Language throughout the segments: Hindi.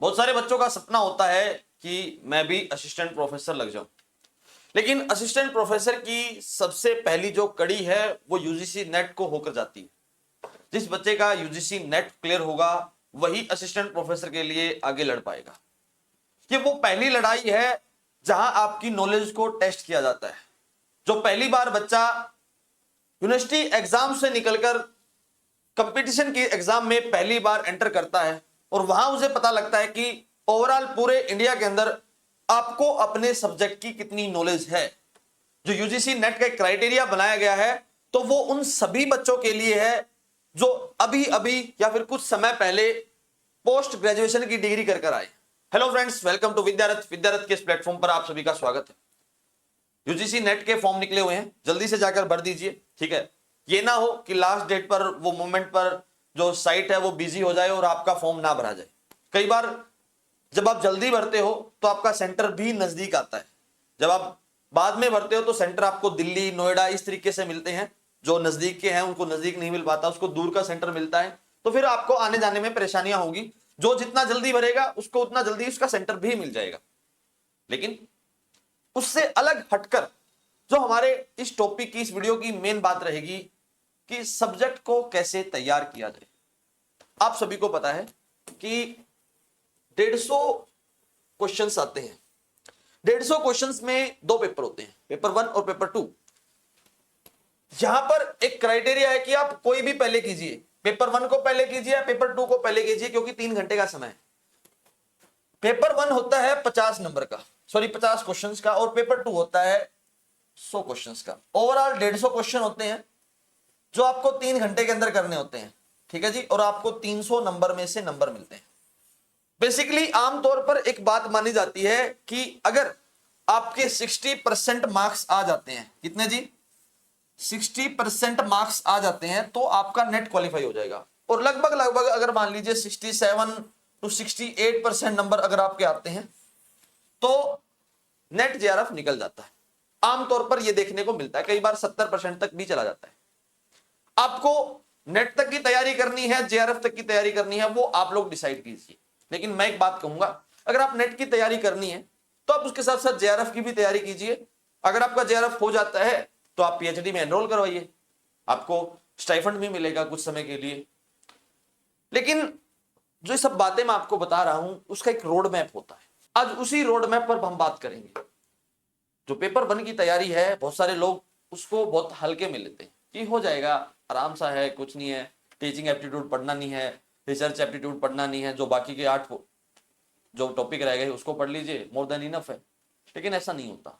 बहुत सारे बच्चों का सपना होता है कि मैं भी असिस्टेंट प्रोफेसर लग जाऊं, लेकिन असिस्टेंट प्रोफेसर की सबसे पहली जो कड़ी है वो यूजीसी नेट को होकर जाती है। जिस बच्चे का यूजीसी नेट क्लियर होगा वही असिस्टेंट प्रोफेसर के लिए आगे लड़ पाएगा। ये वो पहली लड़ाई है जहां आपकी नॉलेज को टेस्ट किया जाता है। जो पहली बार बच्चा यूनिवर्सिटी एग्जाम से निकलकर कंपटीशन की एग्जाम में पहली बार एंटर करता है और वहां उसे पता लगता है कि ओवरऑल पूरे इंडिया के अंदर आपको अपने सब्जेक्ट की कितनी नॉलेज है। जो यूजीसी नेट का क्राइटेरिया बनाया गया है तो वो उन सभी बच्चों के लिए है जो अभी अभी या फिर कुछ समय पहले पोस्ट ग्रेजुएशन की डिग्री कर आए। Hello friends, welcome to Vidyarath. Vidyarath के इस प्लेटफॉर्म पर आप सभी का स्वागत है। यूजीसी नेट के फॉर्म निकले हुए हैं, जल्दी से जाकर भर दीजिए, ठीक है। ये ना हो कि लास्ट डेट पर वो मोमेंट पर जो साइट है वो बिजी हो जाए और आपका फॉर्म ना भरा जाए। कई बार जब आप जल्दी भरते हो तो आपका सेंटर भी नजदीक आता है, जब आप बाद में भरते हो तो सेंटर आपको दिल्ली, नोएडा इस तरीके से मिलते हैं। जो नजदीक के हैं उनको नजदीक नहीं मिल पाता, उसको दूर का सेंटर मिलता है, तो फिर आपको आने जाने में परेशानियां होगी। जो जितना जल्दी भरेगा उसको उतना जल्दी उसका सेंटर भी मिल जाएगा। लेकिन उससे अलग हटकर जो हमारे इस टॉपिक की, इस वीडियो की मेन बात रहेगी कि सब्जेक्ट को कैसे तैयार किया जाए। आप सभी को पता है कि 150 क्वेश्चंस आते हैं। 150 क्वेश्चंस में दो पेपर होते हैं, पेपर 1 और पेपर 2। यहां पर एक क्राइटेरिया है कि आप कोई भी पहले कीजिए, पेपर 1 को पहले कीजिए या पेपर 2 को पहले कीजिए, क्योंकि 3 घंटे का समय है। पेपर 1 होता है 50 नंबर का, सॉरी 50 क्वेश्चंस का, और पेपर 2 होता है 100 क्वेश्चंस का। ओवरऑल 150 क्वेश्चन होते हैं जो आपको 3 घंटे के अंदर करने होते हैं, ठीक है जी। और आपको 300 नंबर में से नंबर मिलते हैं। बेसिकली आमतौर पर एक बात मानी जाती है कि अगर आपके 60% मार्क्स आ जाते हैं, कितने जी, 60% मार्क्स आ जाते हैं तो आपका नेट क्वालिफाई हो जाएगा। और लगभग लगभग अगर मान लीजिए 67 to 68% नंबर अगर आपके आते हैं तो नेट जेआरएफ निकल जाता है। आमतौर पर यह देखने को मिलता है, कई बार 70% तक भी चला जाता है। आपको नेट तक की तैयारी करनी है, जेआरएफ तक की तैयारी करनी है, वो आप लोग डिसाइड कीजिए। लेकिन मैं एक बात कहूंगा, अगर आप नेट की तैयारी करनी है तो आप उसके साथ साथ जेआरएफ की भी तैयारी कीजिए। अगर आपका जेआरएफ हो जाता है तो आप पीएचडी में एनरोल करवाइए, आपको स्टाइफंड भी मिलेगा कुछ समय के लिए। लेकिन जो सब बातें मैं आपको बता रहा हूं उसका एक रोड मैप होता है। आज उसी रोड मैप पर हम बात करेंगे। जो पेपर 1 की तैयारी है, बहुत सारे लोग उसको बहुत हल्के में लेते हैं कि हो जाएगा, आराम सा है, कुछ नहीं है, टीचिंग एप्टीट्यूड पढ़ना नहीं है, रिसर्च एप्टीट्यूड पढ़ना नहीं है, जो बाकी के 8 जो टॉपिक रह गए उसको पढ़ लीजिए, मोर देन इनफ है। लेकिन ऐसा नहीं होता।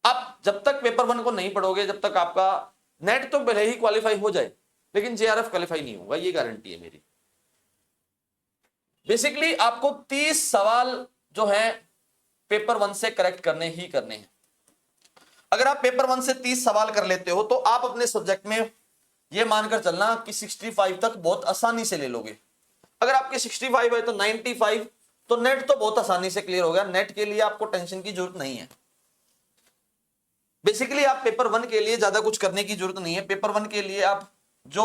आप जब तक पेपर 1 को नहीं पढ़ोगे, जब तक आपका नेट तो भले ही क्वालिफाई हो जाए लेकिन जेआरएफ क्वालिफाई नहीं होगा, ये गारंटी है मेरी। बेसिकली आपको 30 सवाल जो है पेपर 1 से करेक्ट करने ही करने हैं। अगर आप पेपर 1 से 30 सवाल कर लेते हो तो आप अपने सब्जेक्ट में यह मानकर चलना कि 65 तक बहुत आसानी से ले लोगे। अगर आपके 65 है तो 95, तो नेट तो बहुत आसानी से क्लियर हो गया। नेट के लिए आपको टेंशन की जरूरत नहीं है। बेसिकली आप पेपर 1 के लिए ज्यादा कुछ करने की जरूरत नहीं है। पेपर 1 के लिए आप जो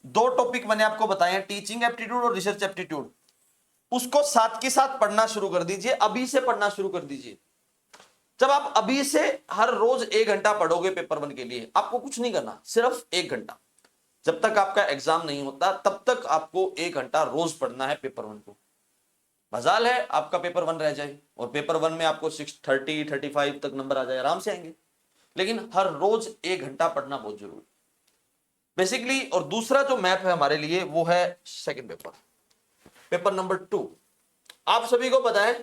2 टॉपिक मैंने आपको बताए हैं, टीचिंग एप्टीट्यूड और रिसर्च एप्टीट्यूड, उसको साथ के साथ पढ़ना शुरू कर दीजिए। अभी से पढ़ना शुरू कर दीजिए। जब आप अभी से हर रोज 1 घंटा पढ़ोगे पेपर 1 के लिए, आपको कुछ नहीं करना, सिर्फ 1 घंटा। जब तक आपका एग्जाम नहीं होता तब तक आपको 1 घंटा रोज पढ़ना है पेपर 1 को। मजाल है आपका पेपर 1 रह जाए और पेपर 1 में आपको 630 35 तक नंबर आ जाए, आराम से आएंगे। लेकिन हर रोज 1 घंटा पढ़ना बहुत जरूरी बेसिकली। और दूसरा जो मैप है हमारे लिए वो है सेकंड पेपर, पेपर नंबर 2। आप सभी को पता है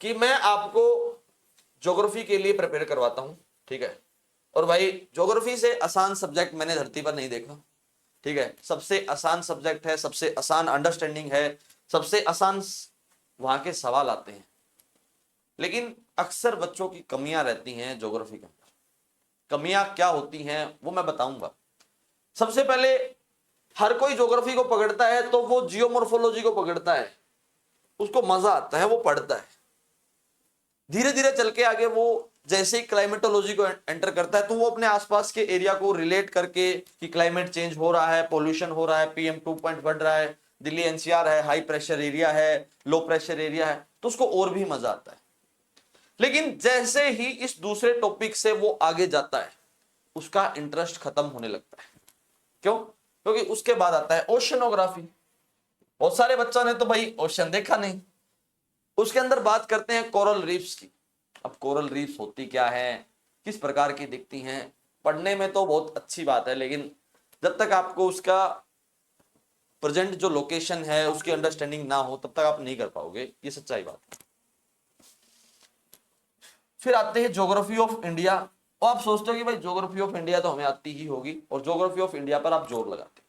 कि मैं आपको ज्योग्राफी के लिए प्रिपेयर करवाता हूं, ठीक है। और भाई ज्योग्राफी से आसान सब्जेक्ट मैंने धरती पर नहीं देखा, ठीक है। सबसे आसान सब्जेक्ट है, सबसे आसान अंडरस्टैंडिंग है, सबसे आसान वहां के सवाल आते हैं। लेकिन अक्सर बच्चों की कमियां रहती हैं ज्योग्राफी के अंदर। कमियां क्या होती हैं वो मैं बताऊंगा। सबसे पहले हर कोई ज्योग्राफी को पकड़ता है तो वो जियोमॉर्फोलॉजी को पकड़ता है, उसको मजा आता है, वो पढ़ता है। धीरे धीरे चल के आगे वो जैसे ही क्लाइमेटोलॉजी को एंटर करता है तो वो अपने आसपास के एरिया को रिलेट करके कि क्लाइमेट चेंज हो रहा है, पोल्यूशन हो रहा है, PM2.5 बढ़ रहा है, दिल्ली एनसीआर है, हाई प्रेशर एरिया है, लो प्रेशर एरिया है, तो उसको और भी मजा आता है। लेकिन जैसे ही इस दूसरे टॉपिक से वो आगे जाता है, उसका इंटरेस्ट खत्म होने लगता है। क्यों? क्योंकि उसके बाद आता है ओशनोग्राफी। बहुत सारे बच्चों ने तो भाई ओशन देखा नहीं। उसके अंदर बात करते हैं कोरल रीफ्स की। अब कोरल रीफ्स होती क्या है, किस प्रकार की दिखती हैं, पढ़ने में तो बहुत अच्छी बात है, लेकिन जब तक आपको उसका प्रेजेंट जो लोकेशन है उसकी अंडरस्टैंडिंग ना हो, तब तक आप नहीं कर पाओगे, ये सच्चाई बात है। फिर आते हैं ज्योग्राफी ऑफ इंडिया। और आप सोचते हो कि भाई ज्योग्राफी ऑफ इंडिया तो हमें आती ही होगी, और ज्योग्राफी ऑफ इंडिया पर आप जोर लगाते हैं।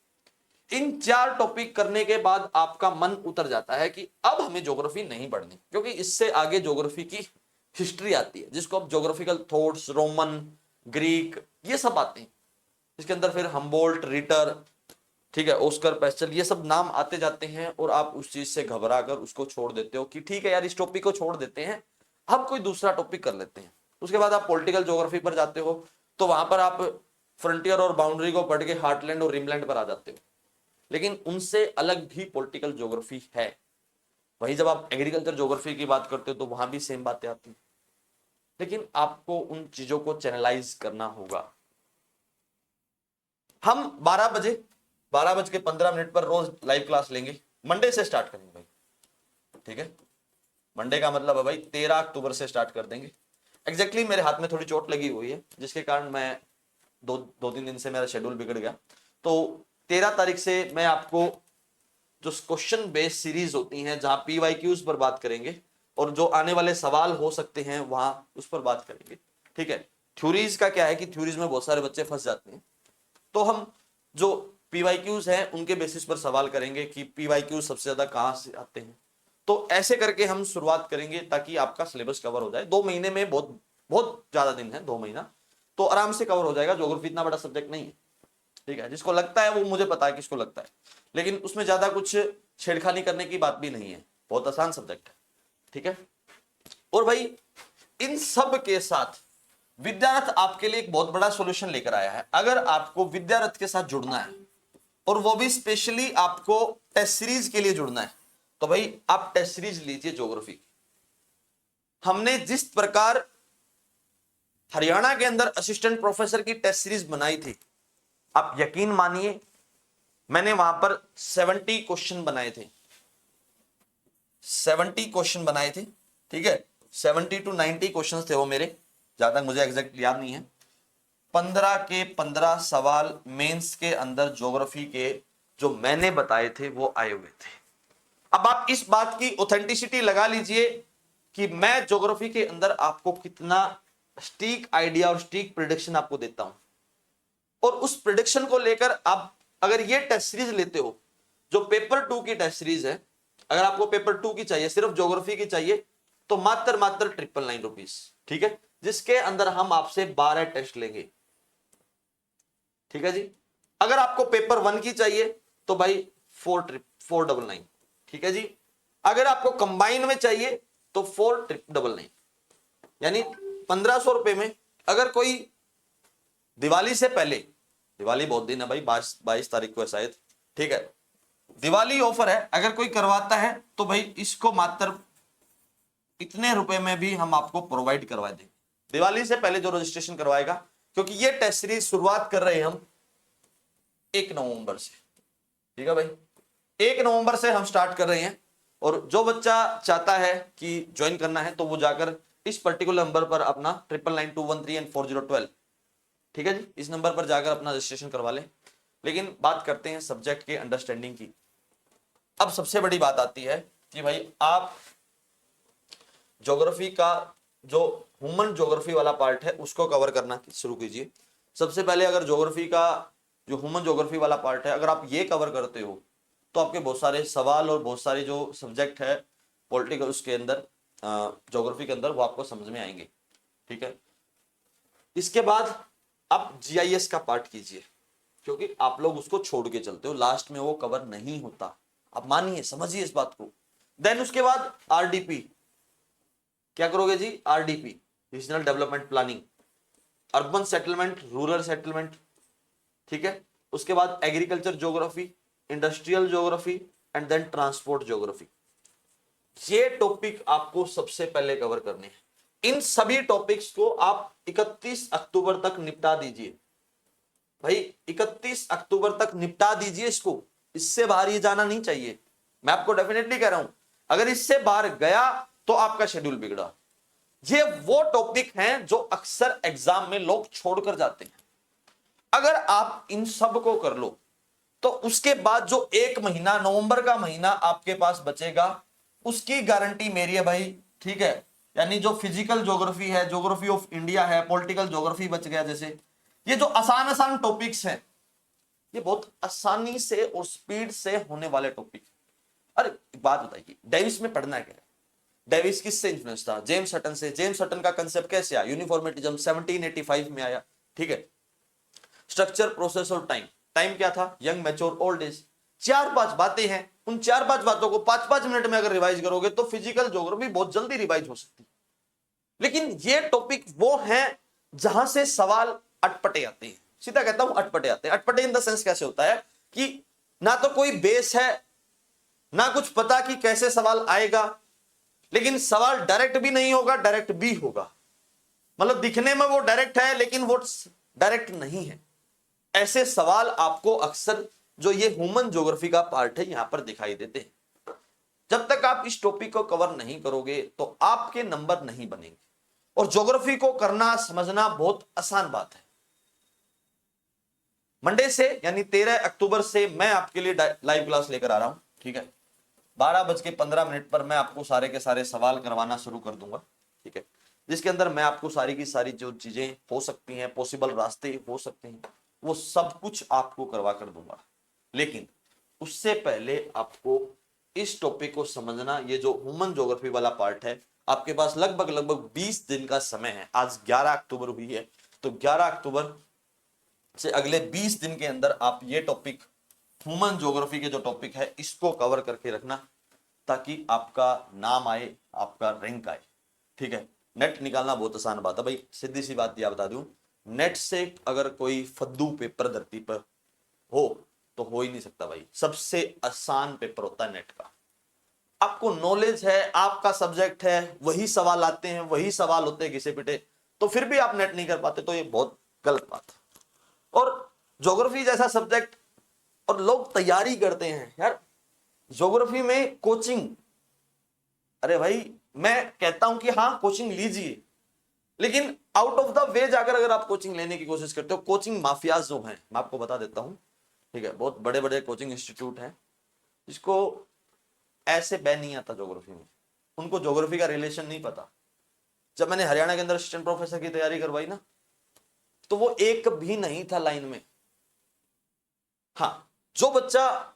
इन 4 टॉपिक करने के बाद आपका मन उतर जाता है कि अब हमें ज्योग्राफी नहीं पढ़नी, क्योंकि इससे आगे ज्योग्राफी की हिस्ट्री आती है, जिसको अब ज्योग्राफिकल थॉट्स, रोमन, ग्रीक, ये सब आते हैं। इसके अंदर फिर हम्बोल्ट, रिटर, ठीक है, ऑस्कर पेस्टल, ये सब नाम आते जाते हैं, और आप उस चीज से घबरा कर उसको छोड़ देते हो कि ठीक है यार, इस टॉपिक को छोड़ देते हैं, हम कोई दूसरा टॉपिक कर लेते हैं। उसके बाद आप पॉलिटिकल ज्योग्राफी पर जाते हो, तो वहां पर आप फ्रंटियर और बाउंड्री को पढ़ के हार्टलैंड और रिमलैंड पर आ जाते हो। लेकिन उनसे अलग भी पॉलिटिकल ज्योग्राफी है। वही जब आप एग्रीकल्चर ज्योग्राफी की बात करते हो तो वहां भी सेम बातें आती हैं, लेकिन आपको उन चीजों को चैनलाइज करना होगा। हम 12 बज के 15 मिनट पर रोज लाइव क्लास लेंगे, मंडे से स्टार्ट करेंगे भाई, ठीक है। मंडे का मतलब है भाई 13 अक्टूबर से स्टार्ट कर देंगे। एग्जैक्टली मेरे हाथ में थोड़ी चोट लगी हुई है, जिसके कारण मैं दो तीन दिन से मेरा शेड्यूल बिगड़ गया। तो 13 तारीख से मैं आपको जो क्वेश्चन बेस्ड सीरीज होती हैं, जहां PYQs पर बात करेंगे, और जो आने वाले सवाल हो सकते हैं वहां उस पर बात करेंगे, ठीक है। थ्योरीज का क्या है कि थ्योरीज में बहुत सारे बच्चे फंस जाते हैं, तो हम जो PYQs हैं उनके बेसिस पर सवाल करेंगे कि PYQ सबसे ज्यादा कहां से आते हैं। तो ऐसे करके हम शुरुआत करेंगे ताकि आपका सिलेबस कवर हो जाए। 2 महीने में बहुत बहुत ज्यादा दिन है, 2 महीना तो आराम से कवर हो जाएगा। ज्योग्राफी इतना बड़ा सब्जेक्ट नहीं है, ठीक है। जिसको लगता है वो मुझे पता है किसको लगता है, लेकिन उसमें ज्यादा कुछ छेड़खानी करने की बात भी नहीं है, बहुत आसान सब्जेक्ट है, ठीक है। और भाई इन सब के साथ विद्यारथ आपके लिए एक बहुत बड़ा सॉल्यूशन लेकर आया है। अगर आपको विद्यारथ के साथ जुड़ना है, और वो भी स्पेशली आपको टेस्ट सीरीज के लिए जुड़ना है, तो भाई आप टेस्ट सीरीज लीजिए ज्योग्राफी। हमने जिस प्रकार हरियाणा के अंदर असिस्टेंट प्रोफेसर की टेस्ट सीरीज बनाई थी, आप यकीन मानिए मैंने वहां पर 70 क्वेश्चन बनाए थे, 70 क्वेश्चन बनाए थे, ठीक है। 70 to 90 क्वेश्चन थे वो मेरे, ज्यादा मुझे एग्जैक्ट याद नहीं है। 15 के 15 सवाल मेंस के अंदर ज्योग्राफी के जो मैंने बताए थे वो आए हुए थे। अब आप इस बात की ऑथेंटिसिटी लगा लीजिए कि मैं ज्योग्राफी के अंदर आपको कितना स्टीक आइडिया और स्टीक प्रिडिक्शन आपको देता हूं, और उस प्रिडिक्शन को लेकर आप अगर ये टेस्ट सीरीज लेते हो, जो पेपर 2 की टेस्ट सीरीज है, अगर आपको पेपर 2 की चाहिए, सिर्फ ज्योग्राफी की चाहिए, तो मात्र 999 रुपीज, ठीक है, जिसके अंदर हम आपसे 12 टेस्ट लेंगे, ठीक है जी। अगर आपको पेपर 1 की चाहिए तो भाई 499, ठीक है जी। अगर आपको कंबाइन में चाहिए तो 499, यानी 1500 रुपए में। अगर कोई दिवाली से पहले, दिवाली बहुत दिन है भाई, 22 तारीख को है शायद, ठीक है, दिवाली ऑफर है, अगर कोई करवाता है तो भाई इसको मात्र इतने रुपए में भी हम आपको प्रोवाइड करवा देंगे, दिवाली से पहले जो रजिस्ट्रेशन करवाएगा। क्योंकि ये टेस्ट सीरीज शुरुआत कर रहे हैं हम 1 नवंबर से, ठीक है भाई, 1 नवंबर से हम स्टार्ट कर रहे हैं। और जो बच्चा चाहता है कि ज्वाइन करना है तो वो जाकर इस पर्टिकुलर नंबर पर अपना 999213 ठीक है जी, इस नंबर पर जाकर अपना रजिस्ट्रेशन करवा लें। लेकिन बात करते हैं सब्जेक्ट के अंडरस्टैंडिंग की। अब सबसे बड़ी बात आती है कि भाई आप ज्योग्राफी का जो ह्यूमन ज्योग्राफी वाला पार्ट है उसको कवर करना शुरू कीजिए। सबसे पहले अगर ज्योग्राफी का जो ह्यूमन ज्योग्राफी वाला पार्ट है अगर आप ये कवर करते हो तो आपके बहुत सारे सवाल और बहुत सारे जो सब्जेक्ट है पॉलिटिकल उसके अंदर ज्योग्राफी के अंदर वो आपको समझ में आएंगे, ठीक है। इसके बाद आप जीआईएस का पार्ट कीजिए, क्योंकि आप लोग उसको छोड़ के चलते हो, लास्ट में वो कवर नहीं होता, आप मानिए समझिए इस बात को। देन उसके बाद आरडीपी क्या करोगे जी, RDP regional development planning, urban settlement, rural settlement, ठीक है। उसके बाद agriculture geography, industrial geography, and then transport geography. ये टॉपिक आपको सबसे पहले कवर करने हैं। इन सभी टॉपिक्स को आप 31 अक्टूबर तक निपटा दीजिए भाई, 31 अक्टूबर तक निपटा दीजिए इसको, इससे बाहर ये जाना नहीं चाहिए। मैं आपको डेफिनेटली कह रहा हूं, अगर इससे बाहर गया तो आपका शेड्यूल बिगड़ा। ये वो टॉपिक हैं जो अक्सर एग्जाम में लोग छोड़कर जाते हैं। अगर आप इन सब को कर लो तो उसके बाद जो एक महीना, नवंबर का महीना आपके पास बचेगा, उसकी गारंटी मेरी है भाई, ठीक है। यानी जो फिजिकल ज्योग्राफी है, ज्योग्राफी ऑफ इंडिया है, पॉलिटिकल ज्योग्राफी बच गया, जैसे ये जो आसान आसान टॉपिक्स हैं, ये बहुत आसानी से और स्पीड से होने वाले टॉपिक। अरे एक बात बताइए, डेविस में पढ़ना क्या है? डेविस किससे इन्फ्लुएंस था? जेम्स हटन से। जेम्स हटन का कंसेप्ट कैसे आया? यूनिफॉर्मिटिज्म 1785 में आया, ठीक है। स्ट्रक्चर, प्रोसेस और टाइम। टाइम क्या था? Young, mature, old age. 4-5 बातें हैं, उन 4-5 बातों को 5-5 मिनट में अगर रिवाइज करोगे तो फिजिकल ज्योग्राफी बहुत जल्दी रिवाइज हो सकती है। लेकिन ये टॉपिक वो हैं जहां से सवाल अटपटे आते हैं। सीधा कहता हूं अटपटे आते हैं। अटपटे इन द सेंस कैसे होता है कि ना तो कोई बेस है, ना कुछ पता कि कैसे सवाल आएगा, लेकिन सवाल डायरेक्ट भी नहीं होगा, डायरेक्ट भी होगा। मतलब दिखने में वो डायरेक्ट है लेकिन वो डायरेक्ट नहीं है। ऐसे सवाल आपको अक्सर जो ये ह्यूमन ज्योग्राफी का पार्ट है यहां पर दिखाई देते हैं। जब तक आप इस टॉपिक को कवर नहीं करोगे तो आपके नंबर नहीं बनेंगे। और ज्योग्राफी को करना, समझना बहुत आसान बात है। मंडे से यानी 13 अक्टूबर से मैं आपके लिए लाइव क्लास लेकर आ रहा हूं, ठीक है। 12:15 पर मैं आपको सारे के सारे सवाल करवाना शुरू कर दूंगा, ठीक है। जिसके अंदर मैं आपको सारी की सारी जो चीजें हो सकती हैं, पॉसिबल रास्ते हो सकते हैं, वो सब कुछ आपको करवा कर दूंगा। लेकिन उससे पहले आपको इस टॉपिक को समझना, ये जो ह्यूमन ज्योग्राफी वाला पार्ट है, आपके पास लगभग 20 दिन का समय है। आज 11 अक्टूबर हुई है, तो 11 अक्टूबर से अगले 20 दिन के अंदर आप ये टॉपिक, ह्यूमन ज्योग्राफी के जो टॉपिक है, इसको कवर करके रखना, ताकि आपका नाम आए, आपका रैंक आए, ठीक है। नेट निकालना बहुत आसान बात है भाई, सीधी सी बात यह बता दूं, नेट से अगर कोई फद्दू पेपर धरती पर हो तो हो ही नहीं सकता भाई। सबसे आसान पेपर होता है नेट का। आपको नॉलेज है, आपका सब्जेक्ट है, वही सवाल आते हैं, वही सवाल होते हैं घिसे पिटे, तो फिर भी आप नेट नहीं कर पाते, तो ये बहुत गलत बात है। और ज्योग्राफी जैसा सब्जेक्ट, और लोग तैयारी करते हैं यार ज्योग्राफी में कोचिंग। अरे भाई मैं कहता हूं कि हाँ कोचिंग लीजिए, लेकिन आउट ऑफ द वे जाकर अगर आप कोचिंग लेने की कोशिश करते हो, कोचिंग माफियाज जो हैं, मैं आपको बता देता हूं, ठीक है। बहुत बड़े बड़े कोचिंग इंस्टीट्यूट हैं जिसको ऐसे बैन नहीं आता ज्योग्राफी में, उनको ज्योग्राफी का रिलेशन नहीं पता। जब मैंने हरियाणा के अंदर असिस्टेंट प्रोफेसर की तैयारी करवाई ना, तो वो एक भी नहीं था लाइन में। हाँ, जो बच्चा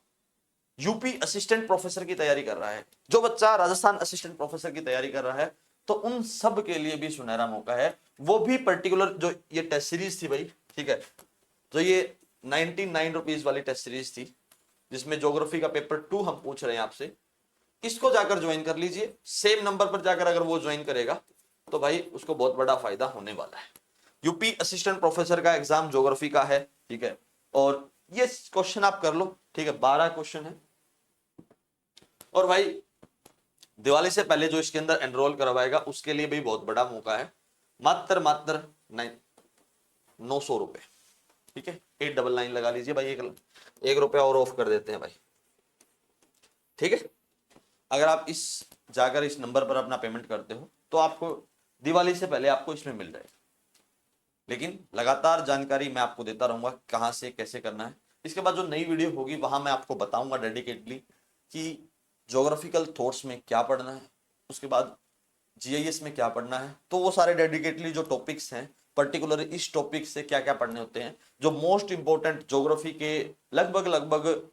यूपी असिस्टेंट प्रोफेसर की तैयारी कर रहा है, जो बच्चा राजस्थान असिस्टेंट प्रोफेसर की तैयारी कर रहा है, तो उन सब के लिए भी सुनहरा मौका है। वो भी पर्टिकुलर जो ये टेस्ट सीरीज थी भाई, ठीक है, जो ये 99 रुपीज वाली टेस्ट सीरीज थी, जिसमें ज्योग्राफी का पेपर 2 हम पूछ रहे हैं आपसे, इसको जाकर ज्वाइन कर लीजिए। सेम नंबर पर जाकर अगर वो ज्वाइन करेगा तो भाई उसको बहुत बड़ा फायदा होने वाला है। यूपी असिस्टेंट प्रोफेसर का एग्जाम ज्योग्राफी का है, ठीक है। और ये क्वेश्चन आप कर लो, ठीक है, 12 क्वेश्चन है। और भाई दिवाली से पहले जो इसके अंदर एनरोल करवाएगा उसके लिए भी बहुत बड़ा मौका है। मात्र 900 रुपए, ठीक है। 899 लगा लीजिए भाई, एक रुपया और ऑफ कर देते हैं भाई, ठीक है। अगर आप इस जाकर इस नंबर पर अपना पेमेंट करते हो तो आपको दिवाली से पहले आपको इसमें मिल जाएगा। लेकिन लगातार जानकारी मैं आपको देता रहूंगा कहां से कैसे करना है। इसके बाद जो नई वीडियो होगी वहां मैं आपको बताऊंगा डेडिकेटली कि ज्योग्राफिकल थॉट्स में क्या पढ़ना है, उसके बाद जीआईएस में क्या पढ़ना है। तो वो सारे डेडिकेटली जो टॉपिक्स हैं, पर्टिकुलर इस टॉपिक से क्या क्या पढ़ने होते हैं, जो मोस्ट इंपॉर्टेंट ज्योग्राफी के लगभग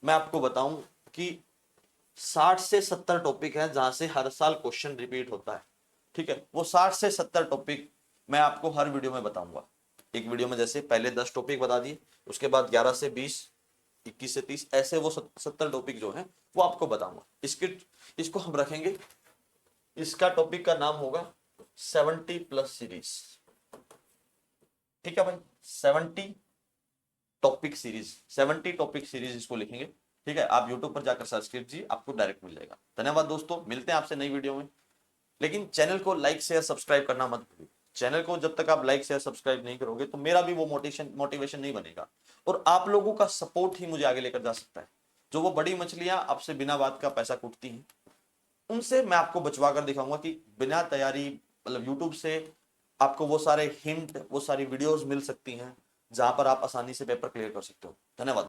मैं आपको बताऊं कि 60 से 70 टॉपिक हैं जहां से हर साल क्वेश्चन रिपीट होता है, ठीक है। वो 60 से 70 टॉपिक मैं आपको हर वीडियो में बताऊंगा। एक वीडियो में जैसे पहले 10 टॉपिक बता दिए, उसके बाद 11 से 20, 21 से 30, ऐसे वो 70 टॉपिक जो हैं वो आपको बताऊंगा। इसको हम रखेंगे, इसका टॉपिक का नाम होगा 70+ सीरीज, ठीक है भाई। 70 टॉपिक सीरीज, 70 टॉपिक सीरीज इसको लिखेंगे, ठीक है, आप यूट्यूब पर जाकर सर्च कीजिए, आपको डायरेक्ट मिल जाएगा। धन्यवाद दोस्तों, मिलते हैं आपसे नई वीडियो में। लेकिन चैनल को लाइक शेयर सब्सक्राइब करना मत भूलिए। चैनल को जब तक आप लाइक शेयर सब्सक्राइब नहीं करोगे तो मेरा भी वो मोटिवेशन नहीं बनेगा, और आप लोगों का सपोर्ट ही मुझे आगे लेकर जा सकता है। जो वो बड़ी मछलियां आपसे बिना बात का पैसा कूटती हैं, उनसे मैं आपको बचवा कर दिखाऊंगा कि बिना तैयारी, मतलब यूट्यूब से आपको वो सारे हिंट, वो सारी वीडियोस मिल सकती हैं जहां पर आप आसानी से पेपर क्लियर कर सकते हो। धन्यवाद।